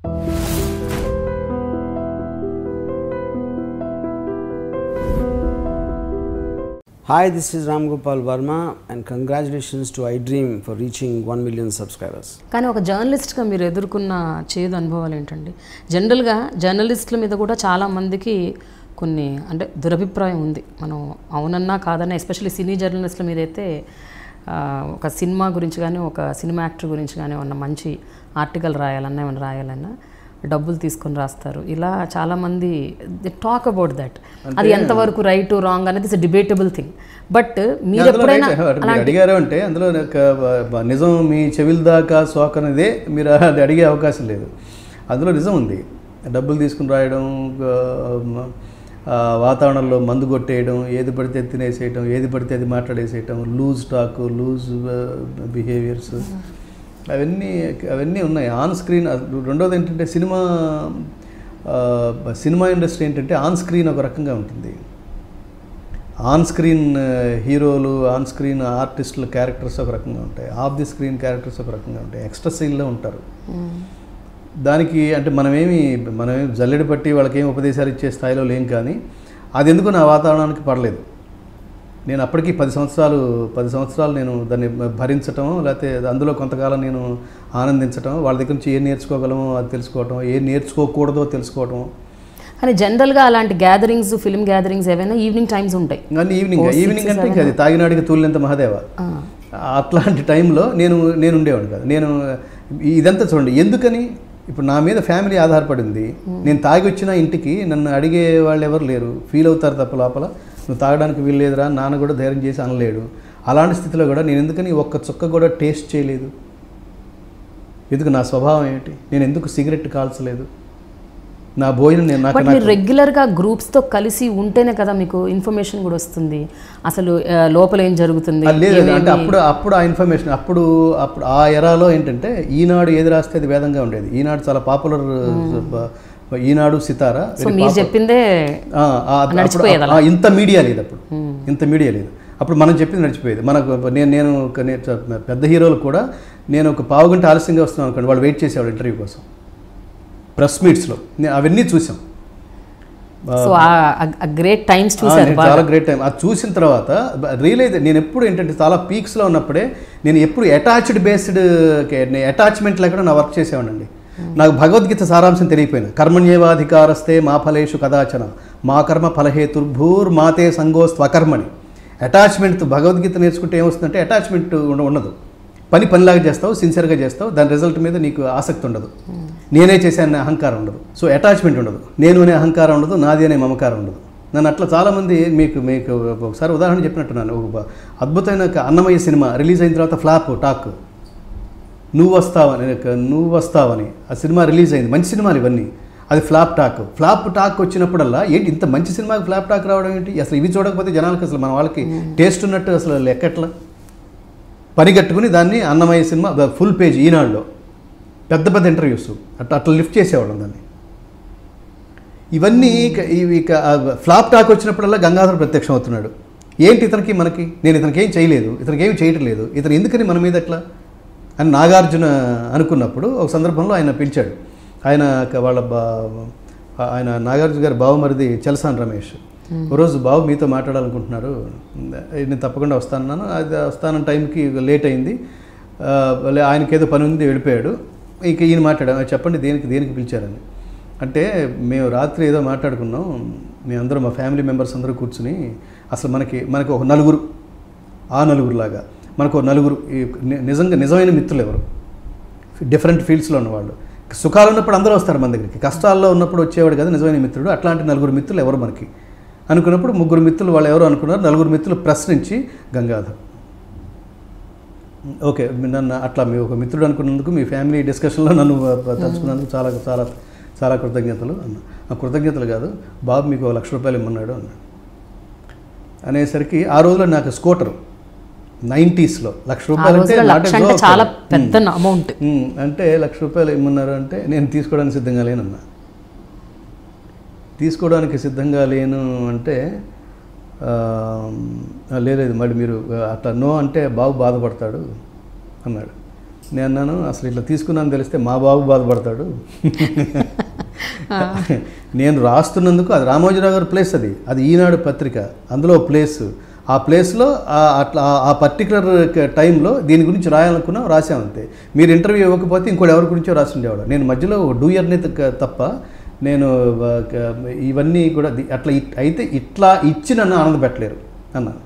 Hi, this is Ram Gopal Verma and congratulations to iDream for reaching 1 million subscribers. కానీ ఒక జర్నలిస్ట్గా మీరు ఎదుర్కొన్న చేదు అనుభవాలు ఏంటండి? జనరల్గా జర్నలిస్టుల మీద కూడా చాలామందికి కొన్ని అంటే దురభిప్రాయం ఉంది. మనం అవునన్నా కాదన్నా ఎస్పెషల్లీ సినీ జర్నలిస్టుల మీద అయితే ఒక సినిమా గురించి కానీ ఒక సినిమా యాక్టర్ గురించి కానీ ఏమన్నా మంచి ఆర్టికల్ రాయాలన్నా ఏమన్నా రాయాలన్నా డబ్బులు తీసుకొని రాస్తారు. ఇలా చాలామంది ది టాక్ అబౌట్ దట్. అది ఎంతవరకు రైట్ రాంగ్ అనేది ఇట్స్ డిబేటబుల్ థింగ్. బట్ మీరు ఎప్పుడైనా అడిగారు అంటే అందులో నిజం మీ చెవిల దాకా సోకనేదే మీరు అది అడిగే అవకాశం లేదు. అందులో నిజం ఉంది. డబ్బులు తీసుకుని రాయడం, వాతావరణంలో మందు కొట్టేయడం, ఏది పడితే తినేసేయటం, ఏది పడితే అది మాట్లాడేసేయటం, లూజ్ టాక్, లూజ్ బిహేవియర్స్, అవన్నీ ఉన్నాయి ఆన్ స్క్రీన్. రెండోది ఏంటంటే సినిమా ఇండస్ట్రీ ఏంటంటే ఆన్ స్క్రీన్ ఒక రకంగా ఉంటుంది. ఆన్ స్క్రీన్ హీరోలు, ఆన్ స్క్రీన్ ఆర్టిస్టుల క్యారెక్టర్స్ ఒక రకంగా ఉంటాయి, ఆఫ్ ది స్క్రీన్ క్యారెక్టర్స్ ఒక రకంగా ఉంటాయి, ఎక్స్ట్రా సీన్లో ఉంటారు. దానికి అంటే మనమేమి జల్లెడ పట్టి వాళ్ళకేం ఉపదేశాలు ఇచ్చే స్థాయిలో లేం. కానీ అది ఎందుకు నా వాతావరణానికి పడలేదు. నేను అప్పటికి 10 సంవత్సరాలు నేను దాన్ని భరించటం, లేకపోతే అందులో కొంతకాలం నేను ఆనందించటం, వాళ్ళ దగ్గర నుంచి ఏం నేర్చుకోగలమో అది తెలుసుకోవటం, ఏం నేర్చుకోకూడదో తెలుసుకోవటం. కానీ జనరల్గా అలాంటి గ్యాదరింగ్స్, ఫిల్మ్ గ్యాదరింగ్స్ ఏవైనా ఈవినింగ్ టైమ్స్ ఉంటాయి. కానీ ఈవినింగ్ అంటే ఇంకా అది తాగినాడికి తూలినంత మహాదేవ. అట్లాంటి టైంలో నేను ఉండేవాడిని కాదు. నేను ఇదంతా చూడండి ఎందుకని, ఇప్పుడు నా మీద ఫ్యామిలీ ఆధారపడింది. నేను తాగి వచ్చిన ఇంటికి నన్ను అడిగే వాళ్ళు ఎవరు లేరు. ఫీల్ అవుతారు తప్ప లోపల నువ్వు తాగడానికి వీల్లేదురా, నాన్న కూడా ధైర్యం చేసి అనలేడు. అలాంటి స్థితిలో కూడా నేను ఎందుకని ఒక్క చుక్క కూడా టేస్ట్ చేయలేదు. ఎందుకు, నా స్వభావం ఏమిటి, నేను ఎందుకు సిగరెట్ కాల్చలేదు, నా భోజనం నేను రెగ్యులర్గా గ్రూప్స్తో కలిసి ఉంటేనే కదా మీకు ఇన్ఫర్మేషన్ కూడా వస్తుంది, అసలు లోపల ఏం జరుగుతుంది. లేదు అంటే అప్పుడు ఆ ఇన్ఫర్మేషన్ అప్పుడు ఆ ఎరాలో ఏంటంటే ఈనాడు ఏది రాస్తే అది వేదంగా ఉండేది. ఈనాడు చాలా పాపులర్, ఈనాడు సితారా. మీరు చెప్పిందే ఇంత మీడియా లేదు అప్పుడు మనం చెప్పింది నడిచిపోయేది. నేను పెద్ద హీరోలు కూడా నేను ఒక పావు గంట ఆలస్యంగా వస్తున్నాను అనుకోండి, వాళ్ళు వెయిట్ చేసేవాళ్ళు ఇంటర్వ్యూ కోసం ప్రెస్ మీట్స్లో. అవన్నీ చూసాం. చాలా గ్రేట్ టైం. అది చూసిన తర్వాత రియలైజ్ నేను ఎప్పుడు ఏంటంటే చాలా పీక్స్లో ఉన్నప్పుడే నేను ఎప్పుడు అటాచ్మెంట్ లేకుండా నా వర్క్ చేసేవాడినండి. నాకు భగవద్గీత సారాంశం తెలియపోయింది. కర్మణ్యేవాధికారస్తే మా ఫలేషు కదాచన మా కర్మ ఫలహేతుర్భూర్ మాతే సంగోస్త్వకర్మణి. అటాచ్మెంట్తో భగవద్గీత నేర్చుకుంటే ఏమొస్తుందంటే అటాచ్మెంట్ ఉండదు. పనిలాగా చేస్తావు, సిన్సియర్గా చేస్తావు, దాని రిజల్ట్ మీద నీకు ఆసక్తి ఉండదు. నేనే చేశానే అహంకారం ఉండదు. సో అటాచ్మెంట్ ఉండదు, నేను అనే అహంకారం ఉండదు, నాది అనే మమకారం ఉండదు. నన్ను అట్లా చాలామంది మీకు ఒకసారి ఉదాహరణ చెప్పినట్టున్నాను. ఒక అద్భుతమైన అన్నమయ్య సినిమా రిలీజ్ అయిన తర్వాత ఫ్లాప్ టాక్, నువ్వు వస్తావని ఆ సినిమా రిలీజ్ అయింది. మంచి సినిమాలు ఇవన్నీ. అది ఫ్లాప్ టాక్ వచ్చినప్పుడల్లా ఏంటి ఇంత మంచి సినిమాకి ఫ్లాప్ టాక్ రావడం ఏంటి, అసలు ఇవి చూడకపోతే జనాలకి అసలు మన వాళ్ళకి టేస్ట్ ఉన్నట్టు అసలు లెక్కట్లా పరిగెట్టుకుని దాన్ని అన్నమయ్య సినిమా ఫుల్ పేజ్ ఈనాడులో పెద్ద ఇంటర్వ్యూస్ అట్లా లిఫ్ట్ చేసేవాళ్ళం దాన్ని. ఇవన్నీ ఫ్లాప్ టాక్ వచ్చినప్పుడల్లా గంగాధర్ ప్రత్యక్షం అవుతున్నాడు. ఏంటి ఇతనికి మనకి, నేను ఇతనికి ఏం చేయలేదు, ఇతనికి ఏమి చేయటం లేదు, ఇతను ఎందుకని మన మీద ఎట్లా అని నాగార్జున అనుకున్నప్పుడు ఒక సందర్భంలో ఆయన పిలిచాడు. ఆయన నాగార్జున గారి బావమరిది చలసాని రమేష్ ఒకరోజు, బాబు మీతో మాట్లాడాలనుకుంటున్నారు, నేను తప్పకుండా వస్తానన్నాను. అది వస్తానన్న టైంకి లేట్ అయింది, ఆయనకి ఏదో పని ఉంది, వెళ్ళిపోయాడు. ఇక ఈయన మాట్లాడాను, చెప్పండి దేనికి పిలిచారని. అంటే మేము రాత్రి ఏదో మాట్లాడుకున్నాం, మేమందరం మా ఫ్యామిలీ మెంబర్స్ అందరూ కూర్చుని అసలు మనకి ఒక నలుగురులాగా మనకు నలుగురు నిజమైన మిత్రులు ఎవరు, డిఫరెంట్ ఫీల్డ్స్లో ఉన్నవాళ్ళు. సుఖాలు ఉన్నప్పుడు అందరూ వస్తారు మన దగ్గరికి, కష్టాల్లో ఉన్నప్పుడు వచ్చేవాడు కదా నిజమైన మిత్రుడు. అట్లాంటి 4 మిత్రులు ఎవరు మనకి అనుకున్నప్పుడు 3 మిత్రులు వాళ్ళు ఎవరు అనుకున్నారు. 4 మిత్రులు ప్రశ్నించి గంగాధర్, ఓకే నన్ను అట్లా మీ ఒక మిత్రుడు అనుకున్నందుకు, మీ ఫ్యామిలీ డిస్కషన్లో నన్ను తలుచుకున్నందుకు చాలా చాలా చాలా కృతజ్ఞతలు అన్న. ఆ కృతజ్ఞతలు కాదు బాబు, మీకు 1 లక్ష రూపాయలు ఇమ్మన్నాడు అన్నాడు. అనేసరికి ఆ రోజులో నాకు స్కూటర్ 90స్లో 1 లక్ష రూపాయలు అంటే చాలా పెద్ద అమౌంట్. అంటే 1 లక్ష రూపాయలు ఇమ్మన్నారు అంటే నేను తీసుకోవడానికి సిద్ధంగా లేనన్నా. తీసుకోవడానికి సిద్ధంగా లేను అంటే లేదు మళ్ళీ మీరు అట్లా నో అంటే బాబు బాధపడతాడు అన్నాడు. నేను అన్నాను అసలు ఇట్లా తీసుకున్నాను తెలిస్తే మా బాబు బాధపడతాడు. నేను రాస్తున్నందుకు అది రామోజీరావు గారి ప్లేస్, అది ఈనాడు పత్రిక, అందులో ప్లేస్, ఆ ప్లేస్లో అట్లా ఆ పర్టికులర్ టైంలో దీని గురించి రాయాలనుకున్నా రాసామంతే. మీరు ఇంటర్వ్యూ ఇవ్వకపోతే ఇంకోటి ఎవరి గురించో రాసి ఉండేవాడు. నేను మధ్యలో డూయర్ని తప్ప నేను ఇవన్నీ కూడా అట్లా అయితే ఇట్లా ఇచ్చి నన్ను ఆనంద పెట్టలేరు అన్నాను.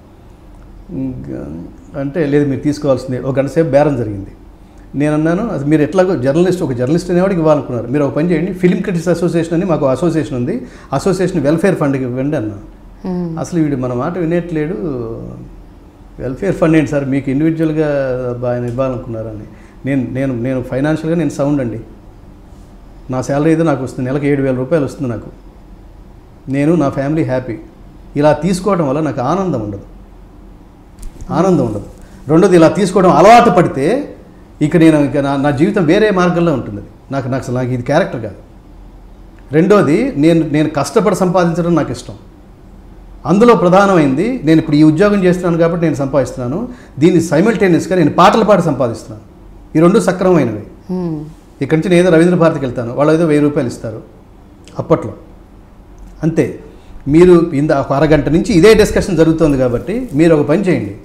అంటే లేదు మీరు తీసుకోవాల్సిందే. ఒక గంట సేపు బేరం జరిగింది. నేను అన్నాను అది మీరు ఎట్లాగో ఒక జర్నలిస్ట్ అనేవాడికి ఇవ్వాలనుకున్నారు, మీరు ఒక పని చేయండి, ఫిల్మ్ క్రిటిక్స్ అసోసియేషన్ అని మాకు అసోసియేషన్ ఉంది, అసోసియేషన్ వెల్ఫేర్ ఫండ్కి ఇవ్వండి అన్నాను. అసలు వీడు మన మాట వినేట్లేడు, వెల్ఫేర్ ఫండ్ ఏంటి సార్ మీకు ఇండివిజువల్గా ఆయన ఇవ్వాలనుకున్నారని. నేను ఫైనాన్షియల్గా నేను సౌండ్ అండి, నా శాలరీ అయితే నాకు వస్తుంది, నెలకు 7,000 రూపాయలు వస్తుంది నాకు, నేను నా ఫ్యామిలీ హ్యాపీ. ఇలా తీసుకోవడం వల్ల నాకు ఆనందం ఉండదు. రెండోది ఇలా తీసుకోవడం అలవాటు పడితే ఇక నా జీవితం వేరే మార్గంలో ఉంటుంది. నాకు ఇది క్యారెక్టర్ కాదు. రెండోది నేను కష్టపడి సంపాదించడం నాకు ఇష్టం. అందులో ప్రధానమైంది నేను ఇప్పుడు ఈ ఉద్యోగం చేస్తున్నాను కాబట్టి నేను సంపాదిస్తున్నాను, దీన్ని సైమల్టేనియస్గా నేను పాటలు పాడి సంపాదిస్తున్నాను. ఈ రెండు సక్రమమైనవి. ఇక్కడి నుంచి నేను ఏదో రవీంద్ర భారతికి వెళ్తాను, వాళ్ళు ఏదో 1,000 రూపాయలు ఇస్తారు అప్పట్లో, అంతే. మీరు ఒక అరగంట నుంచి ఇదే డిస్కషన్ జరుగుతుంది కాబట్టి మీరు ఒక పని చేయండి,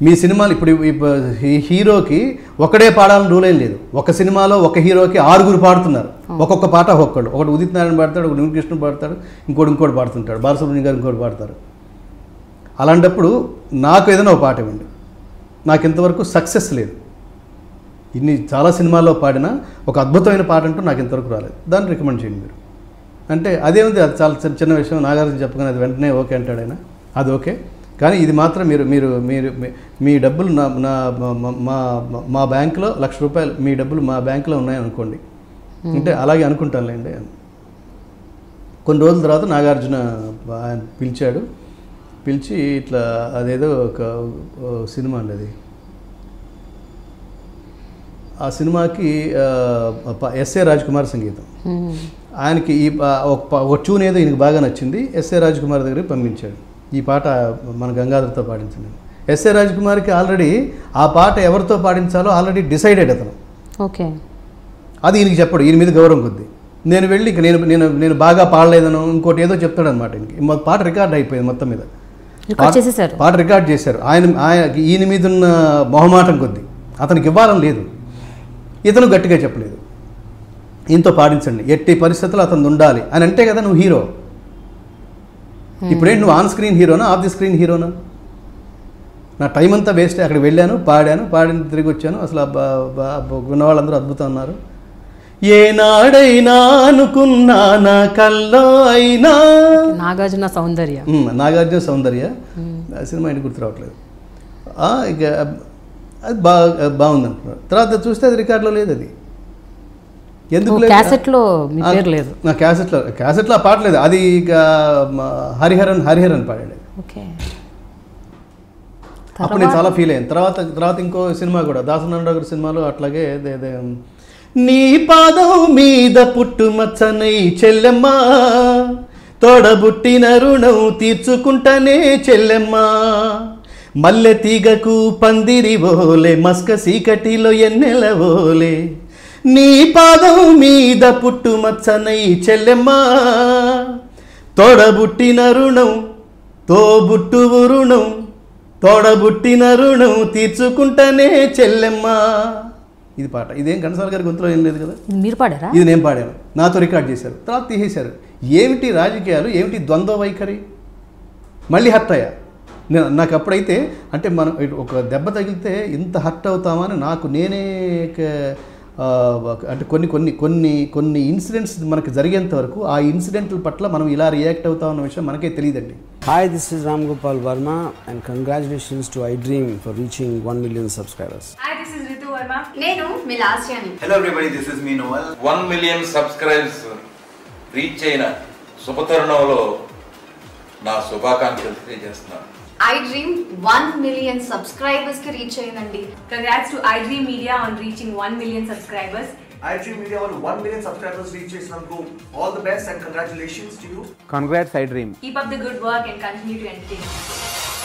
మీ సినిమాలు ఇప్పుడు హీరోకి ఒకడే పాడాలని రూల్ ఏం లేదు. ఒక సినిమాలో ఒక హీరోకి 6 పాడుతున్నారు, ఒక్కొక్క పాట ఒక్కొక్కడు, ఒకటి ఉదిత్ నారాయణ పాడతాడు, ఒకటి నిమికృష్ణ పాడతాడు, ఇంకోటి పాడుతుంటాడు, బాలసుబ్రహ్మణ్యం గారు ఇంకోటి పాడతారు. అలాంటప్పుడు నాకు ఏదైనా ఒక పాట ఇవ్వండి. నాకు ఇంతవరకు సక్సెస్ లేదు. చాలా సినిమాల్లో పాడినా ఒక అద్భుతమైన పాట అంటూ నాకు ఇంతవరకు రాలేదు, దాన్ని రికమెండ్ చేయండి మీరు అంటే. అదేముంది, అది చాలా చిన్న విషయం, నాగార్జున చెప్పగానే అది వెంటనే ఓకే అంటాడు ఆయన, అది ఓకే. కానీ ఇది మాత్రం మీ డబ్బులు మా బ్యాంకులో 1,00,000 రూపాయలు మీ డబ్బులు మా బ్యాంకులో ఉన్నాయని అనుకోండి అంటే అలాగే అనుకుంటానులేండి. కొన్ని రోజుల తర్వాత నాగార్జున ఆయన పిలిచి ఇట్లా అదేదో ఒక సినిమా అండి, అది ఆ సినిమాకి ఎస్ఏ రాజ్కుమార్ సంగీతం, ఆయనకి ఒక ట్యూన్ ఏదో ఈయనకి బాగా నచ్చింది, ఎస్ఏ రాజ్కుమార్ దగ్గరికి పంపించాడు, ఈ పాట మన గంగాధర్తో పాడించండి. ఎస్ఏ రాజ్కుమార్కి ఆల్రెడీ ఆ పాట ఎవరితో పాడించాలో ఆల్రెడీ డిసైడెడ్ అతను. ఓకే, అది ఈయనకి చెప్పడు, ఈయన మీద గౌరవం కొద్ది. నేను వెళ్ళి నేను బాగా పాడలేదను ఇంకోటి ఏదో చెప్తాడు అనమాట. పాట రికార్డ్ అయిపోయింది, మొత్తం మీద పాట రికార్డ్ చేశారు. ఈయన మీద ఉన్న మొహమాటం కొద్ది అతనికి ఇవ్వాలని లేదు, ఇతను గట్టిగా చెప్పలేదు, ఈయనతో పాడించండి, ఎట్టి పరిస్థితుల్లో అతను ఉండాలి అని అంటే కదా నువ్వు హీరో. ఇప్పుడేంటి నువ్వు ఆన్ స్క్రీన్ హీరోనా, ఆఫ్ ది స్క్రీన్ హీరోనా? నా టైం అంతా వేస్ట్. అక్కడ వెళ్ళాను, పాడిన తిరిగి వచ్చాను. అసలు ఉన్న వాళ్ళందరూ అద్భుతం అన్నారు. ఏనాడైనా అనుకున్నా నా కల్లో అయినా, నాగార్జున సౌందర్య సినిమా ఇంటికి గుర్తు రావట్లేదు. ఇక అది బాగుంది అంటున్నారు. తర్వాత చూస్తే అది రికార్డులో లేదు. అది ఎందుకు లేదు? నా క్యాసెట్లో ఆ పాట లేదు. అది ఇక హరిహరన్ పాడాడు. అప్పుడు నేను చాలా ఫీల్ అయ్యాను. తర్వాత ఇంకో సినిమా కూడా దాసనారాయణ గారి సినిమాలో అట్లాగే నీ పాదం మీద పుట్టుమచ్చనై చెల్లెమ్మా, తోడబుట్టిన రుణం తీర్చుకుంటానే చెల్లెమ్మా, మల్లె తీగకు పందిరి ఓలే, మస్క సీకటిలో ఎన్నెల ఓలే, నీ పాదం మీద పుట్టుమచ్చనై చెల్లెమ్మా, తోడబుట్టిన రుణం తోబుట్టువు రుణం, తోడబుట్టిన రుణం తీర్చుకుంటానే చెల్లెమ్మా. ఇది పాట. ఇదేం ఘంటసాల గారి గొంతులో ఏం లేదు కదా, మీరు పాడారా? ఇది నేను పాడాను, నాతో రికార్డ్ చేశారు, తర్వాత తీసేశారు. ఏమిటి రాజకీయాలు, ఏమిటి ద్వంద్వ వైఖరి? మళ్ళీ హర్ట్ అయ్యా నాకు అప్పుడైతే. అంటే మనం ఒక దెబ్బ తగిలితే ఇంత హర్ట్ అవుతామని నాకు నేనే అంటే కొన్ని ఇన్సిడెంట్స్ మనకు జరిగేంత వరకు ఆ ఇన్సిడెంట్ల పట్ల మనం ఇలా రియాక్ట్ అవుతామన్న విషయం మనకే తెలియదండి. Hi, this is Ram Gopal Verma and congratulations to iDream for reaching 1 million subscribers. Hi, this is Ritu Verma. Nenu Milasyani. Hello everybody, this is me Noel. 1 million subscribers reach అయిన శుభతరుణంలో నా శుభాకాంక్షలు తెలియజేస్తున్నాను. iDream 1 million subscribers ki reach ayindandi. Congrats to iDream Media on reaching 1 million subscribers. iDream Media on 1 million subscribers reach చేసినందుకు all the best and congratulations to you. Congrats iDream. Keep up the good work and continue to entertain us.